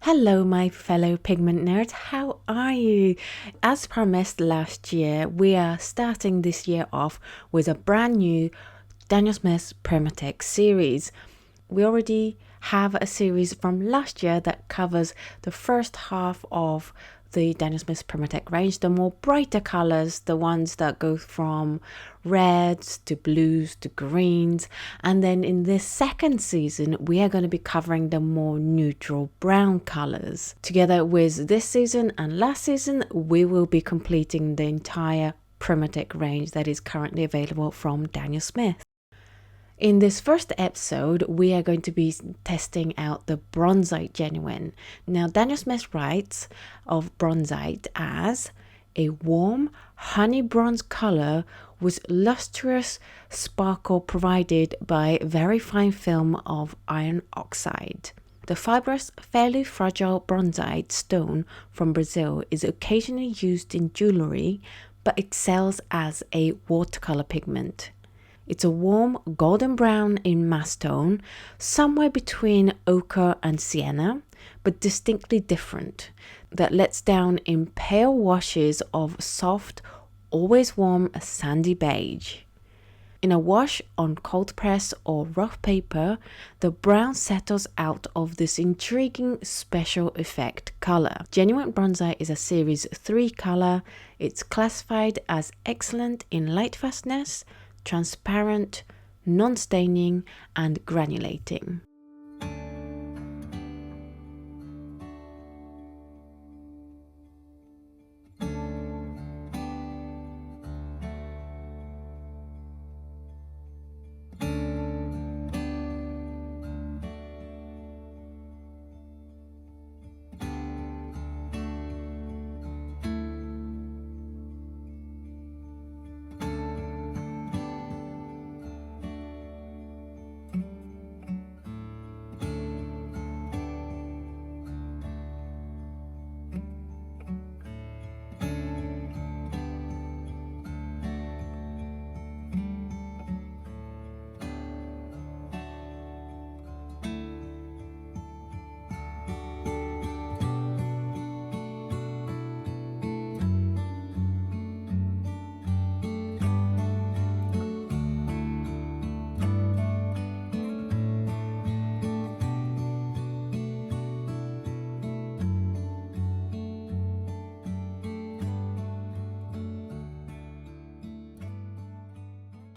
Hello, my fellow pigment nerds. How are you? As promised last year, we are starting this year off with a brand new Daniel Smith Primatek series. We already have a series from last year that covers the first half of the Daniel Smith Primatek range, the more brighter colors, the ones that go from reds to blues to greens. And then in this second season, we are going to be covering the more neutral brown colors. Together with this season and last season, we will be completing the entire Primatek range that is currently available from Daniel Smith. In this first episode, we are going to be testing out the Bronzite Genuine. Now, Daniel Smith writes of Bronzite as a warm honey bronze color with lustrous sparkle provided by very fine film of iron oxide. The fibrous, fairly fragile bronzite stone from Brazil is occasionally used in jewelry, but excels as a watercolor pigment. It's a warm golden brown in mass tone, somewhere between ochre and sienna, but distinctly different, that lets down in pale washes of soft, always warm sandy beige. In a wash on cold press or rough paper, the brown settles out of this intriguing special effect color. Genuine Bronzite is a series 3 color. It's classified as excellent in light fastness, transparent, non-staining, and granulating.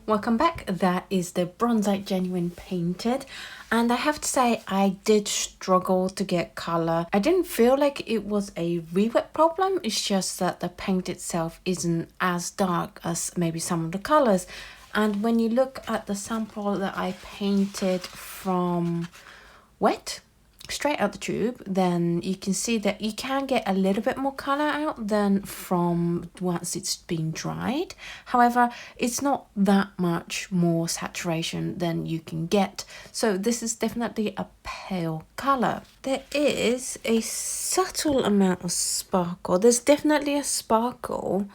Welcome back. That is the Bronzite Genuine painted, and I have to say I did struggle to get color. I didn't feel like it was a re-wet problem, it's just that the paint itself isn't as dark as maybe some of the colors. And when you look at the sample that I painted from wet, straight out the tube, then you can see that you can get a little bit more color out than from once it's been dried. However, it's not that much more saturation than you can get, so this is definitely a pale color. There is a subtle amount of sparkle. There's definitely a sparkle,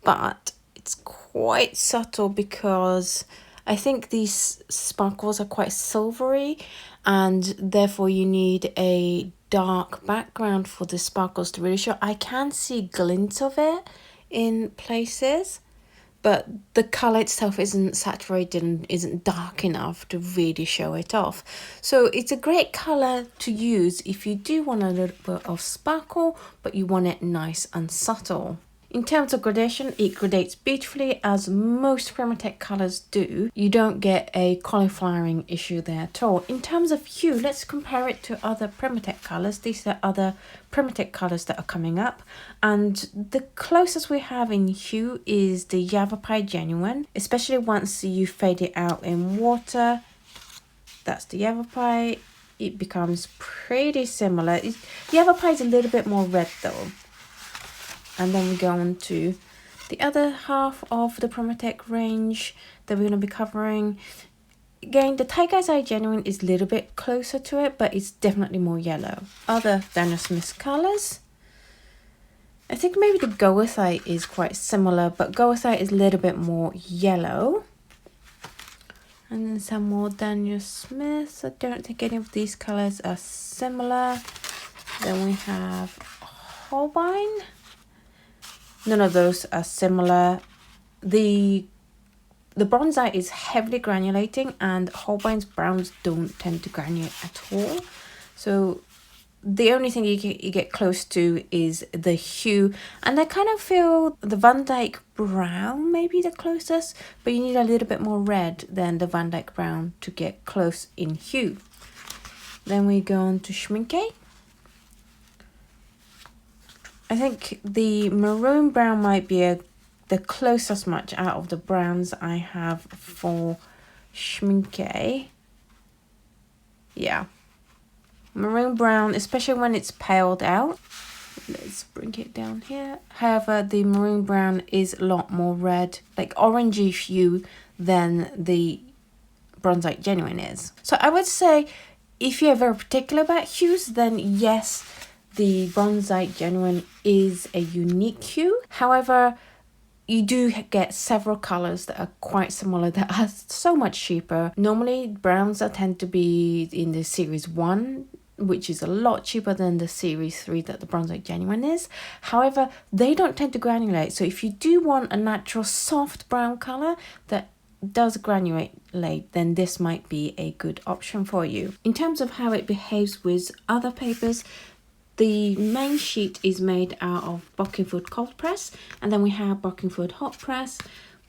but it's quite subtle because I think these sparkles are quite silvery, and therefore you need a dark background for the sparkles to really show. I can see glints of it in places, but the color itself isn't saturated and isn't dark enough to really show it off. So it's a great color to use if you do want a little bit of sparkle, but you want it nice and subtle. In terms of gradation, it gradates beautifully as most Primatek colours do. You don't get a cauliflowering issue there at all. In terms of hue, let's compare it to other Primatek colours. These are other Primatek colours that are coming up. And the closest we have in hue is the Yavapai Genuine, especially once you fade it out in water. That's the Yavapai. It becomes pretty similar. Yavapai is a little bit more red though. And then we go on to the other half of the Primatek range that we're going to be covering. Again, the Tiger's Eye Genuine is a little bit closer to it, but it's definitely more yellow. Other Daniel Smith colours, I think maybe the Gauze is quite similar, but Gauze is a little bit more yellow. And then some more Daniel Smith. I don't think any of these colours are similar. Then we have Holbein. None of those are similar. The bronzite is heavily granulating, and Holbein's browns don't tend to granulate at all. So the only thing you get close to is the hue, and I kind of feel the Van Dyke brown may be the closest, but you need a little bit more red than the Van Dyke brown to get close in hue. Then we go on to Schminke. I think the maroon brown might be the closest match out of the browns I have for Schminke. Yeah. Maroon brown, especially when it's paled out. Let's bring it down here. However, the maroon brown is a lot more red, like orangey hue, than the Bronzite Genuine is. So I would say if you're very particular about hues, then yes, the Bronzite Genuine is a unique hue. However, you do get several colors that are quite similar that are so much cheaper. Normally, browns tend to be in the series 1, which is a lot cheaper than the series 3 that the Bronzite Genuine is. However, they don't tend to granulate. So if you do want a natural soft brown color that does granulate, then this might be a good option for you. In terms of how it behaves with other papers, the main sheet is made out of Bockingfoot cold press, and then we have Bockingfoot hot press,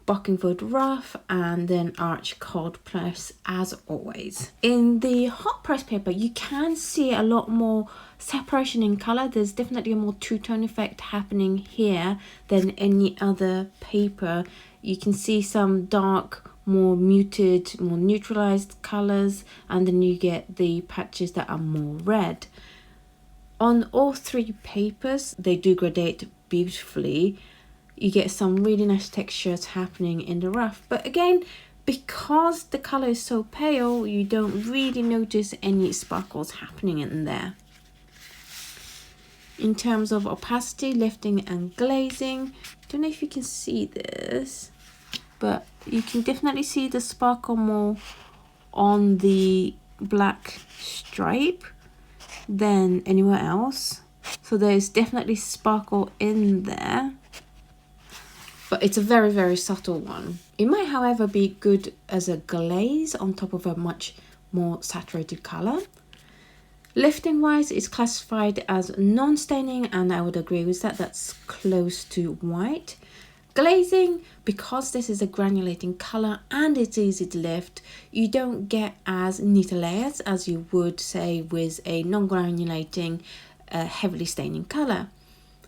Bockingfoot rough, and then Arch cold press as always. In the hot press paper, you can see a lot more separation in color. There's definitely a more two-tone effect happening here than any other paper. You can see some dark, more muted, more neutralized colors, and then you get the patches that are more red. On all three papers, they do gradate beautifully. You get some really nice textures happening in the rough. But again, because the color is so pale, you don't really notice any sparkles happening in there. In terms of opacity, lifting and glazing, don't know if you can see this, but you can definitely see the sparkle more on the black stripe than anywhere else. So there's definitely sparkle in there, but it's a very, very subtle one. It might, however, be good as a glaze on top of a much more saturated color. Lifting wise, it's classified as non-staining, and I would agree with that. That's close to white. Glazing, because this is a granulating color and it's easy to lift, you don't get as neat layers as you would say with a non-granulating heavily staining color.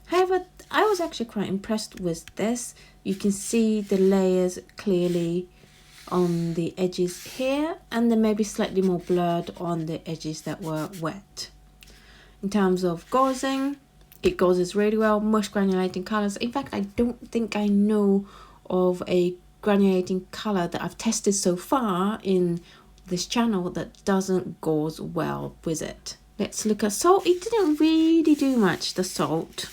However, I was actually quite impressed with this. You can see the layers clearly on the edges here, and then maybe slightly more blurred on the edges that were wet. In terms of gauzing, it gauzes really well, most granulating colors. In fact, I don't think I know of a granulating color that I've tested so far in this channel that doesn't gauze well with it. Let's look at salt. It didn't really do much, the salt.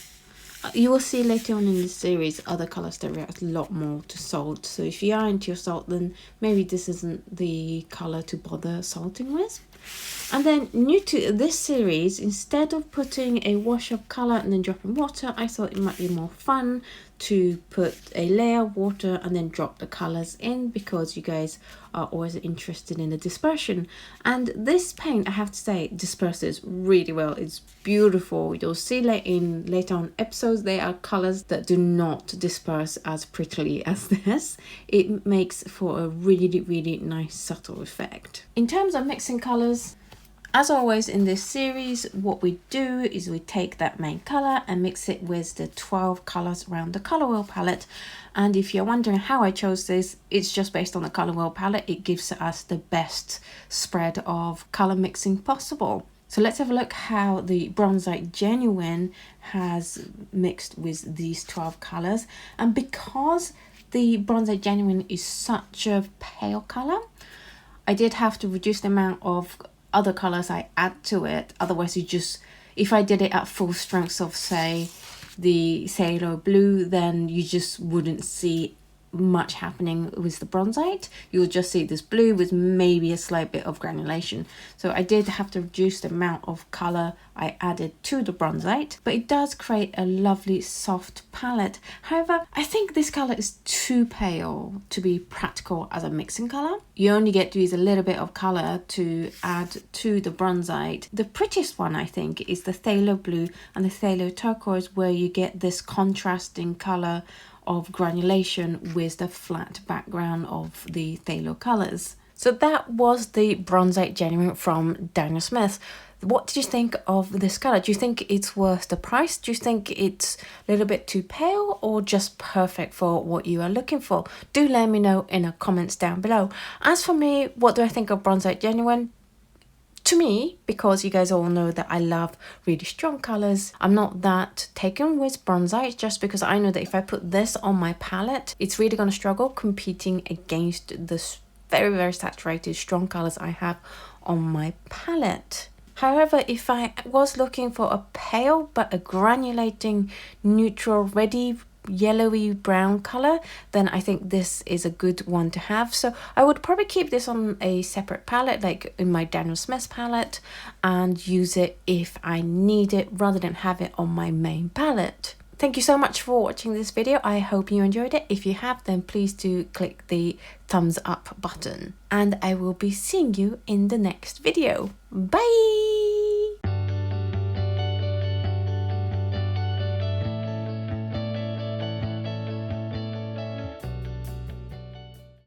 You will see later on in the series other colors that react a lot more to salt. So if you are into your salt, then maybe this isn't the color to bother salting with. And then new to this series, instead of putting a wash of color and then dropping water, I thought it might be more fun to put a layer of water and then drop the colors in, because you guys are always interested in the dispersion. And this paint, I have to say, disperses really well. It's beautiful. You'll see later on episodes, there are colors that do not disperse as prettily as this. It makes for a really, really nice subtle effect. In terms of mixing colors, as always in this series, what we do is we take that main color and mix it with the 12 colors around the color wheel palette. And if you're wondering how I chose this, it's just based on the color wheel palette. It gives us the best spread of color mixing possible. So let's have a look how the Bronzite Genuine has mixed with these 12 colors. And because the Bronzite Genuine is such a pale color, I did have to reduce the amount of other colors I add to it. Otherwise, if I did it at full strength of, say, the Sailor Blue, then you just wouldn't see much happening with the Bronzite. You'll just see this blue with maybe a slight bit of granulation. So I did have to reduce the amount of color I added to the Bronzite, but it does create a lovely soft palette. However, I think this color is too pale to be practical as a mixing color. You only get to use a little bit of color to add to the Bronzite. The prettiest one, I think, is the Phthalo Blue and the Phthalo Turquoise, where you get this contrasting color of granulation with the flat background of the phthalo colors. So that was the Bronzite Genuine from Daniel Smith. What did you think of this color? Do you think it's worth the price? Do you think it's a little bit too pale or just perfect for what you are looking for? Do let me know in the comments down below. As for me, what do I think of Bronzite Genuine? To me, because you guys all know that I love really strong colors, I'm not that taken with Bronzite, just because I know that if I put this on my palette, it's really going to struggle competing against the very, very saturated strong colors I have on my palette. However, if I was looking for a pale but a granulating neutral ready yellowy brown color, then I think this is a good one to have. So I would probably keep this on a separate palette, like in my Daniel Smith palette, and use it if I need it rather than have it on my main palette. Thank you so much for watching this video. I hope you enjoyed it. If you have, then please do click the thumbs up button, and I will be seeing you in the next video. Bye!